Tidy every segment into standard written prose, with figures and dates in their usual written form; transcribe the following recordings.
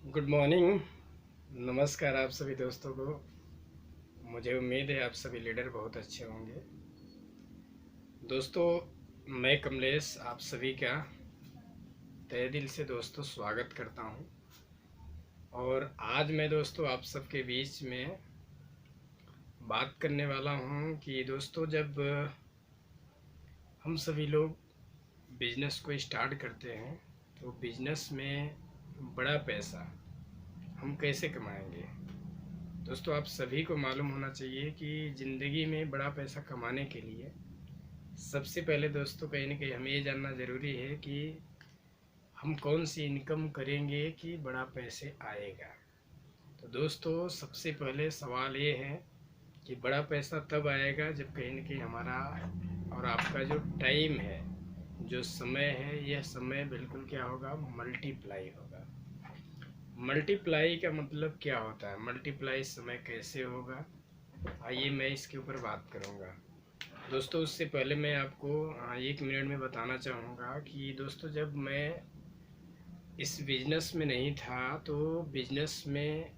Good morning. नमस्कार आप सभी दोस्तों को। मुझे उम्मीद है आप सभी लीडर बहुत अच्छे होंगे। दोस्तों, मैं कमलेश आप सभी का तहे दिल से दोस्तों स्वागत करता हूं। और आज मैं दोस्तों आप सबके बीच में बात करने वाला हूं कि दोस्तों जब हम सभी लोग बिजनेस को स्टार्ट करते हैं तो बिजनेस में बड़ा पैसा हम कैसे कमाएंगे। दोस्तों, आप सभी को मालूम होना चाहिए कि ज़िंदगी में बड़ा पैसा कमाने के लिए सबसे पहले दोस्तों कहीं ना कहीं हमें ये जानना ज़रूरी है कि हम कौन सी इनकम करेंगे कि बड़ा पैसे आएगा। तो दोस्तों, सबसे पहले सवाल ये है कि बड़ा पैसा तब आएगा जब कहीं ना कहीं हमारा और आपका जो टाइम है, जो समय है, यह समय बिल्कुल क्या होगा, मल्टीप्लाई होगा। मल्टीप्लाई का मतलब क्या होता है, मल्टीप्लाई समय कैसे होगा, आइए मैं इसके ऊपर बात करूँगा। दोस्तों, उससे पहले मैं आपको 1 मिनट में बताना चाहूँगा कि दोस्तों जब मैं इस बिज़नेस में नहीं था तो बिज़नेस में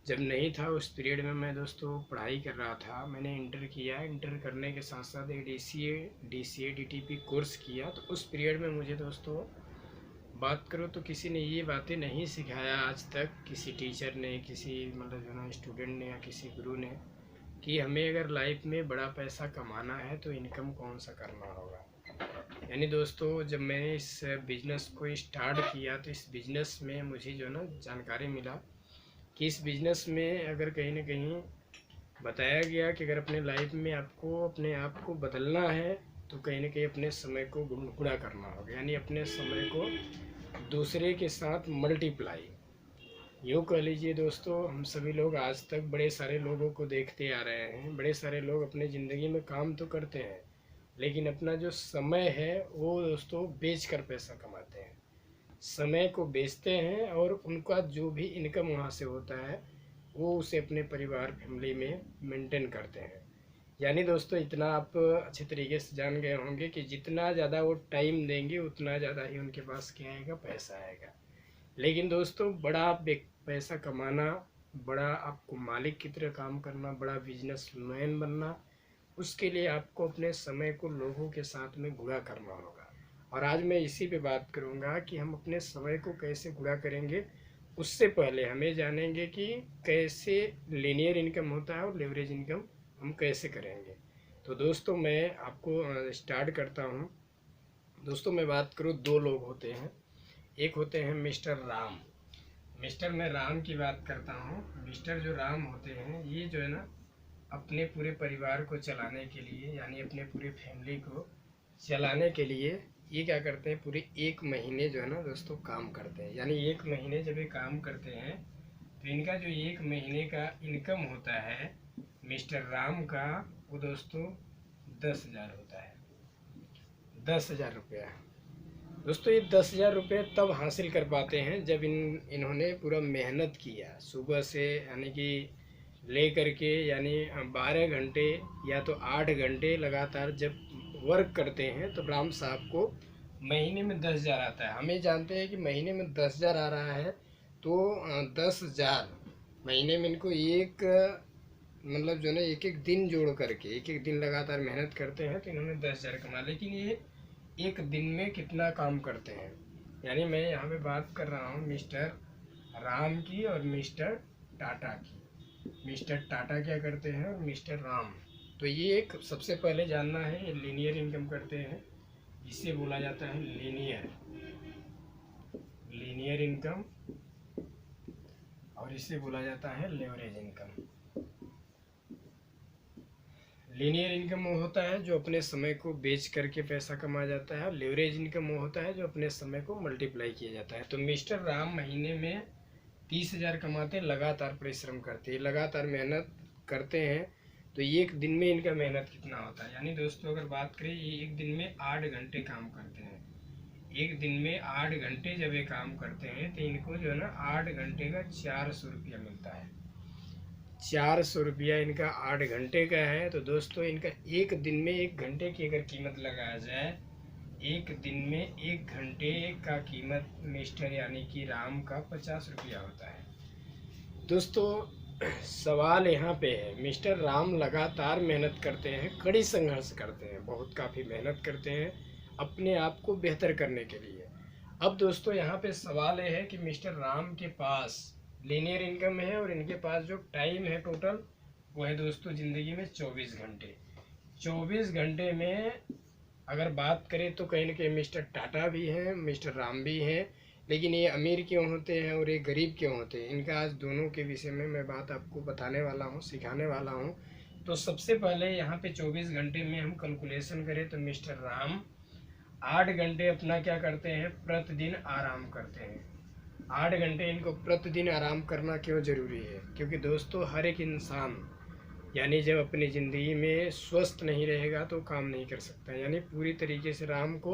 जब नहीं था उस पीरियड में मैं दोस्तों पढ़ाई कर रहा था। मैंने इंटर किया, इंटर करने के साथ साथ एक DCA DTP कोर्स किया। तो उस पीरियड में मुझे दोस्तों बात करो तो किसी ने ये बातें नहीं सिखाया आज तक, किसी टीचर ने, किसी मतलब जो ना स्टूडेंट ने या किसी गुरु ने, कि हमें अगर लाइफ में बड़ा पैसा कमाना है तो इनकम कौन सा करना होगा। यानी दोस्तों जब मैंने इस बिज़नेस को स्टार्ट किया तो इस बिज़नेस में मुझे जो ना जानकारी मिला कि इस बिज़नेस में अगर कहीं ना कहीं बताया गया कि अगर अपने लाइफ में आपको अपने आप को बदलना है तो कहीं ना कहीं अपने समय को गुणा करना होगा, यानी अपने समय को दूसरे के साथ मल्टीप्लाई। यूँ कह लीजिए दोस्तों, हम सभी लोग आज तक बड़े सारे लोगों को देखते आ रहे हैं। बड़े सारे लोग अपने ज़िंदगी में काम तो करते हैं लेकिन अपना जो समय है वो दोस्तों बेच कर पैसा कमाते हैं। समय को बेचते हैं और उनका जो भी इनकम वहाँ से होता है वो उसे अपने परिवार फैमिली में मेंटेन करते हैं। यानी दोस्तों इतना आप अच्छे तरीके से जान गए होंगे कि जितना ज़्यादा वो टाइम देंगे उतना ज़्यादा ही उनके पास क्या आएगा, पैसा आएगा। लेकिन दोस्तों बड़ा पैसा कमाना, बड़ा आपको मालिक की तरह काम करना, बड़ा बिजनेसमैन बनना, उसके लिए आपको अपने समय को लोगों के साथ में गुणा करना होगा। और आज मैं इसी पे बात करूँगा कि हम अपने समय को कैसे गुणा करेंगे। उससे पहले हमें जानेंगे कि कैसे लीनियर इनकम होता है और लेवरेज इनकम हम कैसे करेंगे। तो दोस्तों मैं आपको स्टार्ट करता हूँ। दोस्तों मैं बात करूँ, दो लोग होते हैं। एक होते हैं मिस्टर राम। मैं राम की बात करता हूँ। मिस्टर जो राम होते हैं ये जो है ना अपने पूरे परिवार को चलाने के लिए, यानी अपने पूरे फैमिली को चलाने के लिए ये क्या करते हैं, पूरे 1 महीने जो है ना दोस्तों काम करते हैं। यानी 1 महीने जब ये काम करते हैं तो इनका जो 1 महीने का इनकम होता है मिस्टर राम का, वो दोस्तों 10,000 होता है। 10,000 रुपया। दोस्तों ये 10,000 रुपये तब हासिल कर पाते हैं जब इन्होंने पूरा मेहनत किया, सुबह से यानी कि ले करके, यानी 12 घंटे या तो 8 घंटे लगातार जब वर्क करते हैं तो राम साहब को महीने में 10,000 आता है। हमें जानते हैं कि महीने में 10,000 आ रहा है तो 10,000 महीने में इनको एक मतलब जो ना एक एक दिन जोड़ करके, एक एक दिन लगातार मेहनत करते हैं तो इन्होंने 10,000 कमा। लेकिन ये एक दिन में कितना काम करते हैं, यानी मैं यहाँ पे बात कर रहा हूँ मिस्टर राम की और मिस्टर टाटा की। मिस्टर टाटा क्या करते हैं और मिस्टर राम, तो ये एक सबसे पहले जानना है, ये लीनियर इनकम करते हैं, जिसे बोला जाता है लीनियर इनकम, और इसे बोला जाता है लेवरेज इनकम। लीनियर इनकम वो होता है जो अपने समय को बेच करके पैसा कमा जाता है, लेवरेज इनकम वो होता है जो अपने समय को मल्टीप्लाई किया जाता है। तो मिस्टर राम महीने में 30,000 कमाते हैं, लगातार परिश्रम करते हैं, लगातार मेहनत करते हैं। तो एक दिन में इनका मेहनत कितना होता है, यानी दोस्तों अगर बात करें ये एक दिन में 8 घंटे काम करते हैं। एक दिन में 8 घंटे जब ये काम करते हैं तो इनको जो है ना 8 घंटे का 400 रुपया मिलता है। 400 रुपया इनका 8 घंटे का है। तो दोस्तों इनका एक दिन में 1 घंटे की अगर कीमत लगाया जाए, एक दिन में 1 घंटे का कीमत मिस्टर यानी कि राम का 50 रुपया होता है। दोस्तों सवाल यहाँ पे है, मिस्टर राम लगातार मेहनत करते हैं, कड़ी संघर्ष करते हैं, बहुत काफ़ी मेहनत करते हैं अपने आप को बेहतर करने के लिए। अब दोस्तों यहाँ पे सवाल ये है कि मिस्टर राम के पास लीनियर इनकम है और इनके पास जो टाइम है टोटल वो है दोस्तों ज़िंदगी में 24 घंटे। 24 घंटे में अगर बात करें तो कहीं ना कहीं मिस्टर टाटा भी हैं, मिस्टर राम भी हैं, लेकिन ये अमीर क्यों होते हैं और ये गरीब क्यों होते हैं, इनका आज दोनों के विषय में मैं बात आपको बताने वाला हूँ, सिखाने वाला हूँ। तो सबसे पहले यहाँ पे 24 घंटे में हम कैलकुलेशन करें तो मिस्टर राम 8 घंटे अपना क्या करते हैं, प्रतिदिन आराम करते हैं। 8 घंटे इनको प्रतिदिन आराम करना क्यों ज़रूरी है, क्योंकि दोस्तों हर एक इंसान यानी जब अपनी ज़िंदगी में स्वस्थ नहीं रहेगा तो काम नहीं कर सकता। यानी पूरी तरीके से राम को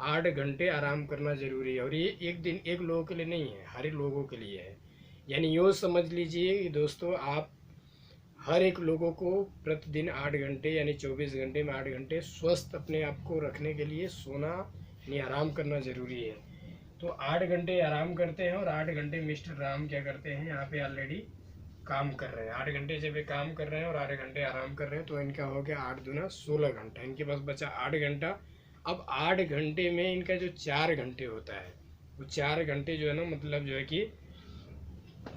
8 घंटे आराम करना ज़रूरी है। और ये एक दिन एक लोगों के लिए नहीं है, हर एक लोगों के लिए है। यानी यूँ समझ लीजिए कि दोस्तों आप हर एक लोगों को प्रतिदिन 8 घंटे यानी 24 घंटे में 8 घंटे स्वस्थ अपने आप को रखने के लिए सोना यानी आराम करना ज़रूरी है। तो 8 घंटे आराम करते हैं और 8 घंटे मिस्टर राम क्या करते हैं, यहाँ पे ऑलरेडी काम कर रहे हैं। 8 घंटे जब ये काम कर रहे हैं और 8 घंटे आराम कर रहे हैं तो इनका हो गया 8 दूना 16 घंटा, इनके पास बचा 8 घंटा। अब 8 घंटे में इनका जो 4 घंटे होता है वो 4 घंटे जो है ना, मतलब जो है कि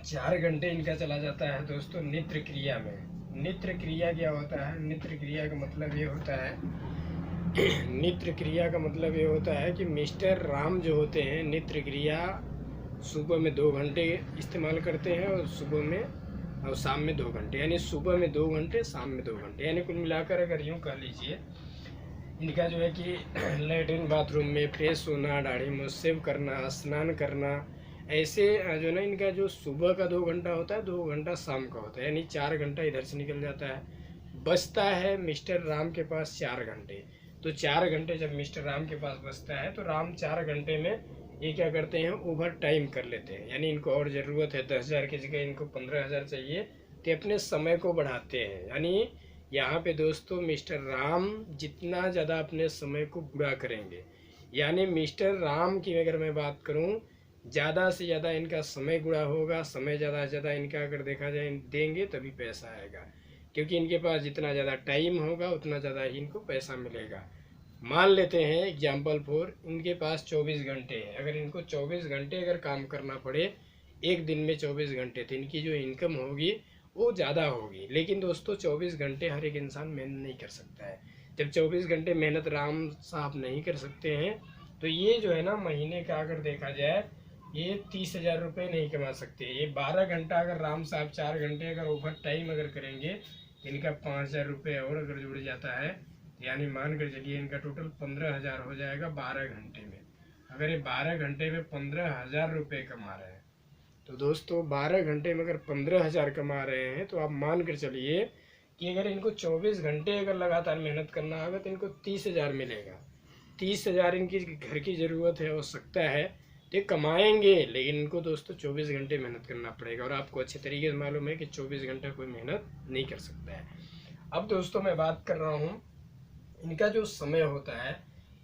4 घंटे इनका चला जाता है दोस्तों नित्य क्रिया में। नित्य क्रिया क्या होता है, नित्य क्रिया का मतलब ये होता है नित्य क्रिया का मतलब ये होता है कि मिस्टर राम जो होते हैं नित्य क्रिया सुबह में 2 घंटे इस्तेमाल करते हैं और सुबह में और शाम में 2 घंटे, यानी सुबह में 2 घंटे शाम में 2 घंटे, यानी कुल मिलाकर अगर यूँ कह लीजिए इनका जो है कि लेटरिन बाथरूम में फ्रेश होना, दाढ़ी मुसेव करना, स्नान करना, ऐसे जो ना इनका जो सुबह का 2 घंटा होता है 2 घंटा शाम का होता है, यानी 4 घंटा इधर से निकल जाता है। बचता है मिस्टर राम के पास 4 घंटे। तो 4 घंटे जब मिस्टर राम के पास बचता है तो राम 4 घंटे में ये क्या करते हैं, ओवर टाइम कर लेते हैं। यानी इनको और ज़रूरत है 10,000 की जगह इनको 15,000 चाहिए तो अपने समय को बढ़ाते हैं। यानी यहाँ पे दोस्तों मिस्टर राम जितना ज़्यादा अपने समय को पूरा करेंगे, यानी मिस्टर राम की अगर मैं बात करूँ ज़्यादा से ज़्यादा इनका समय गुणा होगा। समय ज़्यादा से ज़्यादा इनका अगर देखा जाए देंगे तभी पैसा आएगा, क्योंकि इनके पास जितना ज़्यादा टाइम होगा उतना ज़्यादा ही इनको पैसा मिलेगा। मान लेते हैं एग्जाम्पल फॉर इनके पास 24 घंटे है, अगर इनको 24 घंटे अगर काम करना पड़े एक दिन में 24 घंटे तो इनकी जो इनकम होगी वो ज़्यादा होगी। लेकिन दोस्तों 24 घंटे हर एक इंसान मेहनत नहीं कर सकता है। जब 24 घंटे मेहनत राम साहब नहीं कर सकते हैं तो ये जो है ना महीने का अगर देखा जाए ये 30,000 रुपये नहीं कमा सकते। ये 12 घंटा अगर राम साहब 4 घंटे अगर ओवर टाइम अगर करेंगे तो इनका 5,000 रुपये और अगर जुड़ जाता है, यानी मान कर चलिए इनका टोटल 15,000 हो जाएगा 12 घंटे में। अगर ये 12 घंटे में 15,000 रुपये कमा रहे हैं तो दोस्तों 12 घंटे में अगर 15,000 कमा रहे हैं तो आप मान कर चलिए कि अगर इनको 24 घंटे अगर लगातार मेहनत करना होगा तो इनको 30,000 मिलेगा। 30,000 इनकी घर की ज़रूरत है, हो सकता है तो कमाएंगे, लेकिन इनको दोस्तों 24 घंटे मेहनत करना पड़ेगा। और आपको अच्छे तरीके से मालूम है कि 24 घंटे कोई मेहनत नहीं कर सकता है। अब दोस्तों मैं बात कर रहा हूँ इनका जो समय होता है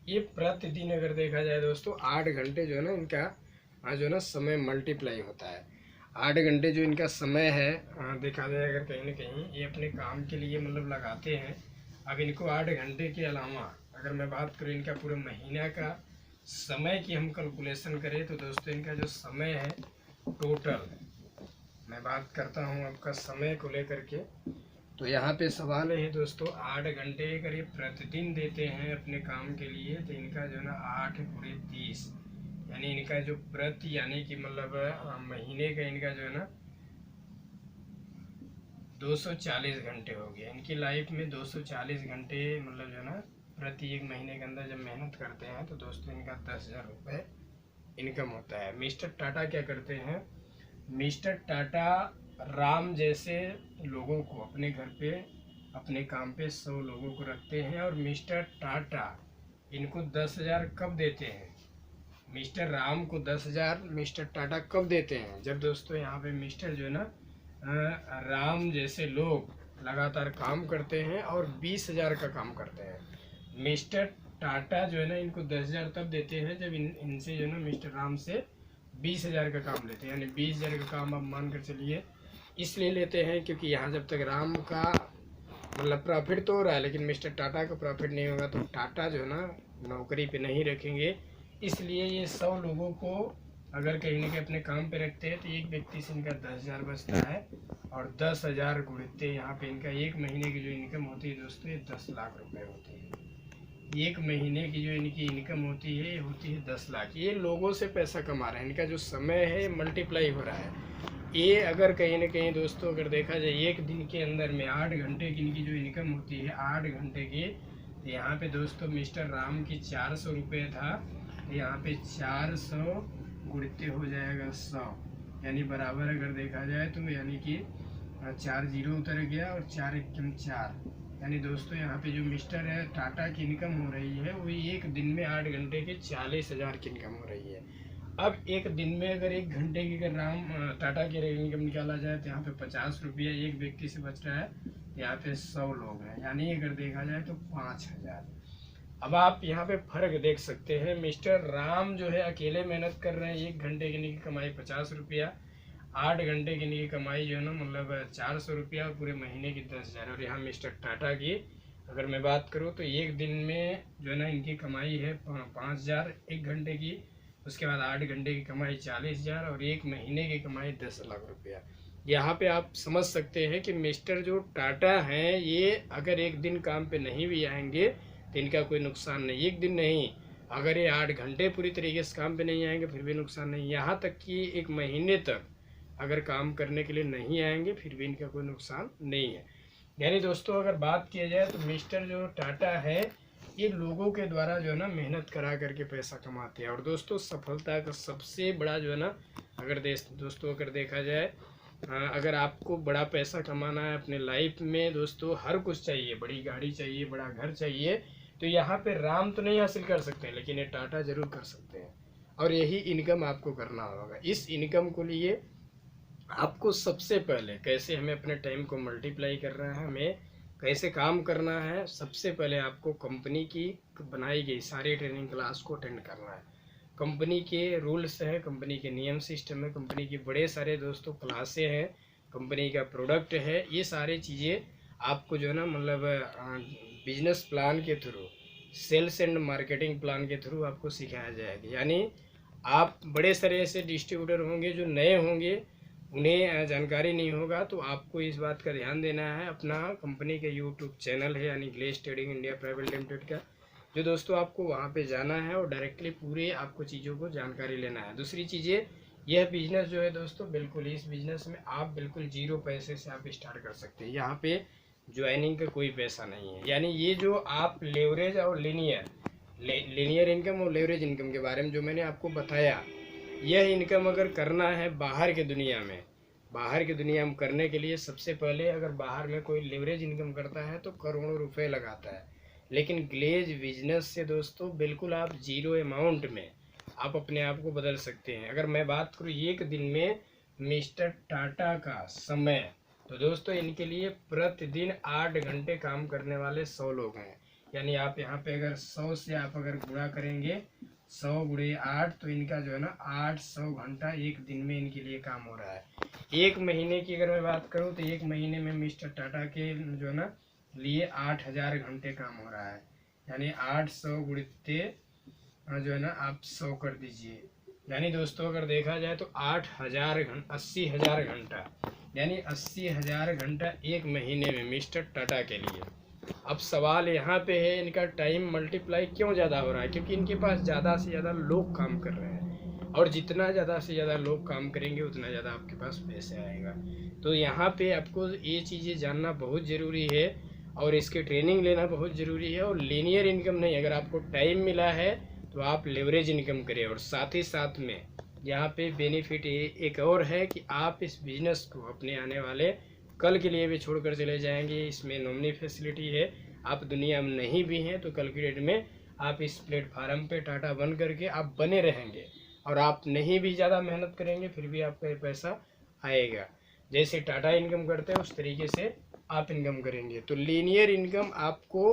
ये प्रतिदिन अगर देखा जाए दोस्तों 8 घंटे जो है ना इनका जो है ना समय मल्टीप्लाई होता है। 8 घंटे जो इनका समय है देखा जाए अगर कहीं ना कहीं ये अपने काम के लिए मतलब लगाते हैं। अब इनको 8 घंटे के अलावा अगर मैं बात करूँ इनका पूरे महीना का समय की हम कैलकुलेशन करें तो दोस्तों इनका जो समय है टोटल मैं बात करता हूँ आपका समय को लेकर के, तो यहाँ पे सवाल है दोस्तों 8 घंटे अगर ये प्रतिदिन देते हैं अपने काम के लिए तो इनका जो है ना 8 × 30 यानी इनका जो प्रति यानी कि मतलब महीने का इनका जो है ना 240 घंटे हो गया। इनकी लाइफ में 240 घंटे मतलब जो है ना प्रति एक महीने के अंदर जब मेहनत करते हैं तो दोस्तों इनका 10,000 रुपये इनकम होता है। मिस्टर टाटा क्या करते हैं, मिस्टर टाटा राम जैसे लोगों को अपने घर पे अपने काम पे 100 लोगों को रखते हैं और मिस्टर टाटा इनको 10,000 कब देते हैं, मिस्टर राम को 10,000 मिस्टर टाटा कब देते हैं, जब दोस्तों यहाँ पे मिस्टर जो है ना राम जैसे लोग लगातार काम करते हैं और 20,000 का काम करते हैं। मिस्टर टाटा जो है ना इनको 10,000 तब देते हैं जब इनसे जो है ना मिस्टर राम से 20,000 का काम लेते हैं। यानी 20,000 का काम आप मान कर चलिए इसलिए लेते हैं क्योंकि यहाँ जब तक राम का मतलब प्रॉफिट तो हो रहा है लेकिन मिस्टर टाटा का प्रॉफिट नहीं होगा, तो टाटा जो है ना नौकरी पे नहीं रखेंगे। इसलिए ये 100 लोगों को अगर कहीं ना कहीं अपने काम पे रखते हैं तो एक व्यक्ति से इनका 10,000 बचता है और 10,000 गुणित यहाँ पे इनका एक महीने की जो इनकम होती है दोस्तों ये 10 लाख रुपए होती है। एक महीने की जो इनकी इनकम होती है ये होती है 10 लाख। ये लोगों से पैसा कमा रहे हैं, इनका जो समय है मल्टीप्लाई हो रहा है। ये अगर कहीं ना कहीं दोस्तों अगर देखा जाए एक दिन के अंदर में 8 घंटे की इनकी जो इनकम होती है 8 घंटे की, यहाँ पे दोस्तों मिस्टर राम की 400 रुपये था, यहाँ पे 400 गुणित हो जाएगा 100, यानी बराबर अगर देखा जाए तो यानी कि 4 जीरो उतर गया और 4 एकम 4, यानी दोस्तों यहाँ पे जो मिस्टर है टाटा की इनकम हो रही है वो एक दिन में 8 घंटे के 40,000 की इनकम हो रही है। अब एक दिन में अगर 1 घंटे की अगर राम टाटा की इनकम निकाला जाए तो यहाँ पे 50 रुपये एक व्यक्ति से बच रहा है, यहाँ पे 100 लोग हैं, यानी अगर देखा जाए तो 5,000। अब आप यहाँ पे फर्क देख सकते हैं, मिस्टर राम जो है अकेले मेहनत कर रहे हैं, 1 घंटे की कमाई 50 रुपया, 8 घंटे की कमाई जो है ना मतलब 400 रुपया और पूरे महीने की 10,000। और यहाँ मिस्टर टाटा की अगर मैं बात करूँ तो एक दिन में जो है ना इनकी कमाई है 5,000 1 घंटे की, उसके बाद 8 घंटे की कमाई 40,000 और एक महीने की कमाई 10 लाख रुपया। यहाँ पे आप समझ सकते हैं कि मिस्टर जो टाटा हैं ये अगर एक दिन काम पे नहीं भी आएंगे तो इनका कोई नुकसान नहीं। एक दिन नहीं, अगर ये 8 घंटे पूरी तरीके से काम पे नहीं आएंगे फिर भी नुकसान नहीं। यहाँ तक कि एक महीने तक अगर काम करने के लिए नहीं आएंगे फिर भी इनका कोई नुकसान नहीं है। यानी दोस्तों अगर बात किया जाए तो मिस्टर जो टाटा है ये लोगों के द्वारा जो है ना मेहनत करा करके पैसा कमाते हैं। और दोस्तों सफलता का सबसे बड़ा जो है ना अगर दोस्तों अगर देखा जाए अगर आपको बड़ा पैसा कमाना है अपने लाइफ में दोस्तों, हर कुछ चाहिए, बड़ी गाड़ी चाहिए, बड़ा घर चाहिए, तो यहाँ पे राम तो नहीं हासिल कर सकते लेकिन ये टाटा जरूर कर सकते हैं। और यही इनकम आपको करना होगा। इस इनकम को लिए आपको सबसे पहले कैसे हमें अपने टाइम को मल्टीप्लाई करना है, हमें कैसे काम करना है, सबसे पहले आपको कंपनी की बनाई गई सारी ट्रेनिंग क्लास को अटेंड करना है। कंपनी के रूल्स हैं, कंपनी के नियम सिस्टम है, कंपनी के बड़े सारे दोस्तों क्लासे हैं, कंपनी का प्रोडक्ट है, ये सारी चीज़ें आपको जो है ना मतलब बिजनेस प्लान के through, sales and marketing plan के थ्रू आपको सिखाया जाएगा। यानी आप बड़े सारे ऐसे डिस्ट्रीब्यूटर होंगे जो नए होंगे, उन्हें जानकारी नहीं होगा, तो आपको इस बात का ध्यान देना है। अपना कंपनी का यूट्यूब चैनल है यानी glaze trading India private limited का, जो दोस्तों आपको वहाँ पे जाना है और डायरेक्टली पूरे आपको चीज़ों को जानकारी लेना है। दूसरी चीज़ें, यह बिज़नेस जो है दोस्तों बिल्कुल इस बिज़नेस में आप बिल्कुल 0 पैसे से आप स्टार्ट कर सकते हैं। यहाँ पे ज्वाइनिंग का कोई पैसा नहीं है। यानी ये जो आप लेवरेज और लीनियर इनकम और लेवरेज इनकम के बारे में जो मैंने आपको बताया, यह इनकम अगर करना है बाहर की दुनिया में करने के लिए सबसे पहले अगर बाहर में कोई लेवरेज इनकम करता है तो करोड़ों रुपए लगाता है। लेकिन ग्लेज बिजनेस से दोस्तों बिल्कुल आप 0 अमाउंट में आप अपने आप को बदल सकते हैं। अगर मैं बात करूँ एक दिन में मिस्टर टाटा का समय, तो दोस्तों इनके लिए प्रतिदिन 8 घंटे काम करने वाले 100 लोग हैं। यानी आप यहाँ पे अगर 100 से आप अगर गुणा करेंगे 100 गुणे 8 तो इनका जो है ना 800 घंटा एक दिन में इनके लिए काम हो रहा है। एक महीने की अगर मैं बात करूँ तो एक महीने में मिस्टर टाटा के जो है ना लिए 8,000 घंटे काम हो रहा है। यानी 800 गुणित जो है ना आप 100 कर दीजिए, यानी दोस्तों अगर देखा जाए तो 8,000 घंटा 80,000 घंटा, यानी 80,000 घंटा एक महीने में मिस्टर टाटा के लिए। अब सवाल यहाँ पे है इनका टाइम मल्टीप्लाई क्यों ज़्यादा हो रहा है, क्योंकि इनके पास ज़्यादा से ज़्यादा लोग काम कर रहे हैं और जितना ज़्यादा से ज़्यादा लोग काम करेंगे उतना ज़्यादा आपके पास पैसे आएगा। तो यहाँ पे आपको ये चीज़ें जानना बहुत ज़रूरी है और इसकी ट्रेनिंग लेना बहुत ज़रूरी है। और लीनियर इनकम नहीं, अगर आपको टाइम मिला है तो आप लेवरेज इनकम करें। और साथ ही साथ में यहाँ पे बेनिफिट एक और है कि आप इस बिज़नेस को अपने आने वाले कल के लिए भी छोड़कर चले जाएंगे। इसमें नॉमिनी फैसिलिटी है, आप दुनिया में नहीं भी हैं तो कल की डेट में आप इस प्लेटफार्म पे टाटा बन करके आप बने रहेंगे और आप नहीं भी ज़्यादा मेहनत करेंगे फिर भी आपका पैसा आएगा। जैसे टाटा इनकम करते हैं उस तरीके से आप इनकम करेंगे। तो लीनियर इनकम आपको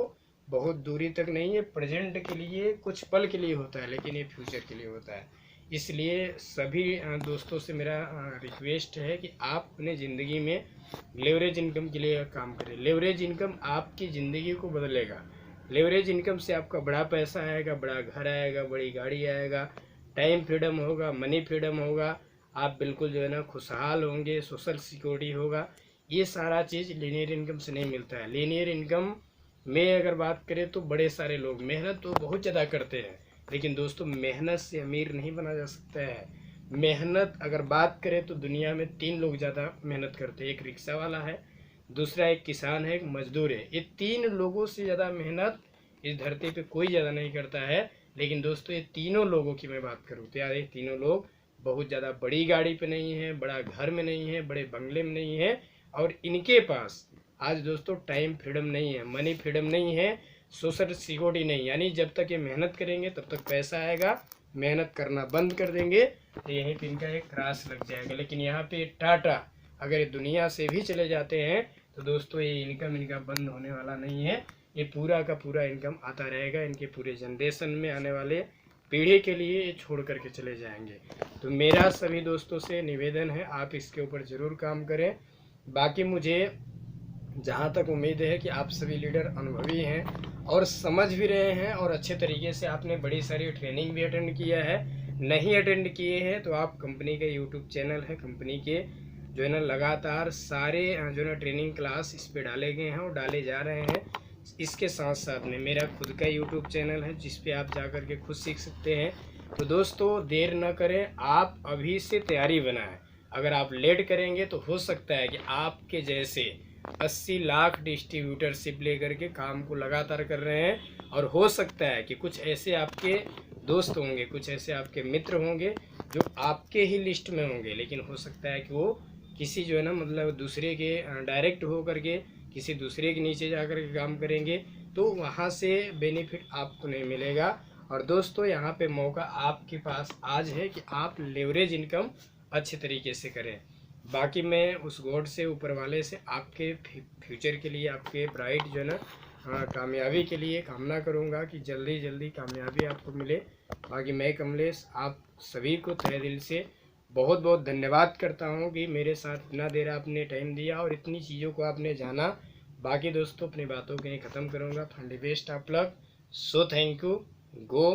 बहुत दूरी तक नहीं है, प्रेजेंट के लिए कुछ पल के लिए होता है, लेकिन ये फ्यूचर के लिए होता है। इसलिए सभी दोस्तों से मेरा रिक्वेस्ट है कि आप अपने ज़िंदगी में लेवरेज इनकम के लिए काम करें। लेवरेज इनकम आपकी ज़िंदगी को बदलेगा। लेवरेज इनकम से आपका बड़ा पैसा आएगा, बड़ा घर आएगा, बड़ी गाड़ी आएगा, टाइम फ्रीडम होगा, मनी फ्रीडम होगा, आप बिल्कुल जो है ना खुशहाल होंगे, सोशल सिक्योरिटी होगा। ये सारा चीज़ लीनियर इनकम से नहीं मिलता है। लीनियर इनकम में अगर बात करें तो बड़े सारे लोग मेहनत तो बहुत ज़्यादा करते हैं, लेकिन दोस्तों मेहनत से अमीर नहीं बना जा सकता है। मेहनत अगर बात करें तो दुनिया में 3 लोग ज़्यादा मेहनत करते हैं। एक रिक्शा वाला है, दूसरा एक किसान है, एक मजदूर है। ये 3 लोगों से ज़्यादा मेहनत इस धरती पे कोई ज़्यादा नहीं करता है। लेकिन दोस्तों ये तीनों लोगों की मैं बात करूँ तो यार ये तीनों लोग बहुत ज़्यादा बड़ी गाड़ी पे नहीं है, बड़ा घर में नहीं है, बड़े बंगले में नहीं है, और इनके पास आज दोस्तों टाइम फ्रीडम नहीं है, मनी फ्रीडम नहीं है, सोशल सिक्योरिटी नहीं। यानी जब तक ये मेहनत करेंगे तब तक पैसा आएगा, मेहनत करना बंद कर देंगे तो यहीं पे इनका एक त्रास लग जाएगा। लेकिन यहाँ पे टाटा अगर दुनिया से भी चले जाते हैं तो दोस्तों ये इनकम इनका बंद होने वाला नहीं है। ये पूरा का पूरा इनकम आता रहेगा, इनके पूरे जनरेशन में आने वाले पीढ़ी के लिए ये छोड़ करके चले जाएंगे। तो मेरा सभी दोस्तों से निवेदन है आप इसके ऊपर ज़रूर काम करें। बाकी मुझे जहाँ तक उम्मीद है कि आप सभी लीडर अनुभवी हैं और समझ भी रहे हैं, और अच्छे तरीके से आपने बड़ी सारी ट्रेनिंग भी अटेंड किया है। नहीं अटेंड किए हैं तो आप कंपनी के यूट्यूब चैनल है, कंपनी के जो है ना लगातार सारे जो है ना ट्रेनिंग क्लास इस पर डाले गए हैं और डाले जा रहे हैं। इसके साथ साथ में मेरा खुद का यूट्यूब चैनल है जिस पे आप जा कर के खुद सीख सकते हैं। तो दोस्तों देर न करें, आप अभी से तैयारी बनाएं। अगर आप लेट करेंगे तो हो सकता है कि आपके जैसे 80 लाख डिस्ट्रीब्यूटरशिप लेकर के काम को लगातार कर रहे हैं, और हो सकता है कि कुछ ऐसे आपके दोस्त होंगे, कुछ ऐसे आपके मित्र होंगे जो आपके ही लिस्ट में होंगे, लेकिन हो सकता है कि वो किसी जो है ना मतलब दूसरे के डायरेक्ट हो करके किसी दूसरे के नीचे जा कर के काम करेंगे, तो वहाँ से बेनिफिट आपको नहीं मिलेगा। और दोस्तों यहाँ पे मौका आपके पास आज है कि आप लेवरेज इनकम अच्छे तरीके से करें। बाकी मैं उस गॉड से, ऊपर वाले से आपके फ्यूचर के लिए, आपके ब्राइट जो है ना कामयाबी के लिए कामना करूँगा कि जल्दी जल्दी कामयाबी आपको मिले। बाकी मैं कमलेश आप सभी को तहे दिल से बहुत बहुत धन्यवाद करता हूँ कि मेरे साथ इतना देर आपने टाइम दिया और इतनी चीज़ों को आपने जाना। बाकी दोस्तों अपनी बातों को यहीं ख़त्म करूँगा। फंडी बेस्ट आप लग, सो थैंक यू, गो।